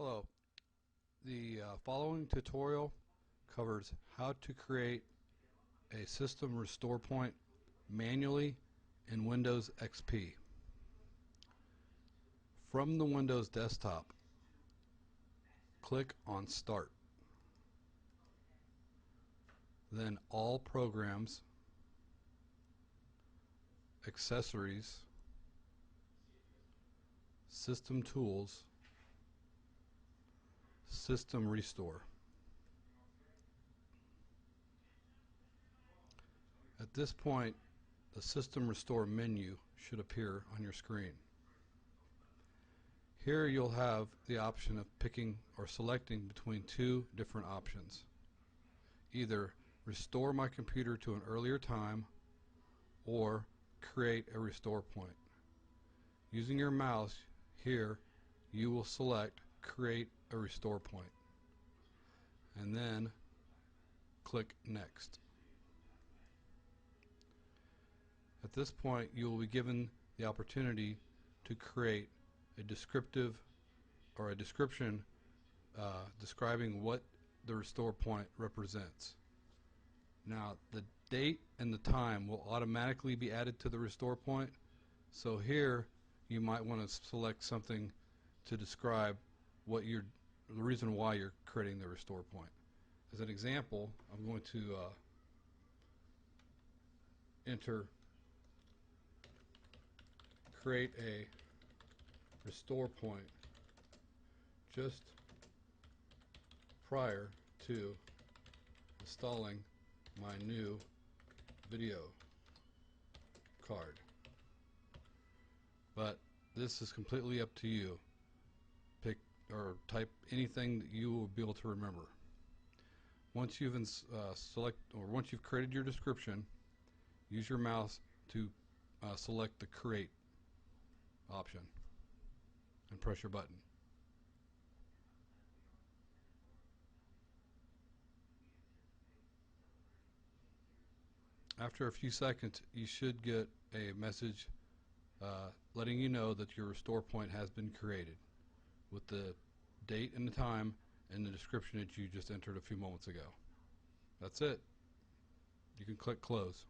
Hello. The following tutorial covers how to create a system restore point manually in Windows XP. From the Windows desktop, click on Start. Then All Programs, Accessories, System Tools, System Restore. At this point, the System Restore menu should appear on your screen. Here you'll have the option of picking or selecting between two different options. Either restore my computer to an earlier time or create a restore point. Using your mouse here, you will select create a restore point and then click next. At this point, you will be given the opportunity to create a description describing what the restore point represents. Now, the date and the time will automatically be added to the restore point, so here you might want to select something to describe the reason why you're creating the restore point. As an example, I'm going to enter create a restore point just prior to installing my new video card. But this is completely up to you. Pick or type anything that you will be able to remember. Once you've once you've created your description, use your mouse to select the create option and press your button. After a few seconds, you should get a message letting you know that your restore point has been created with the date and the time and the description that you just entered a few moments ago. That's it. You can click close.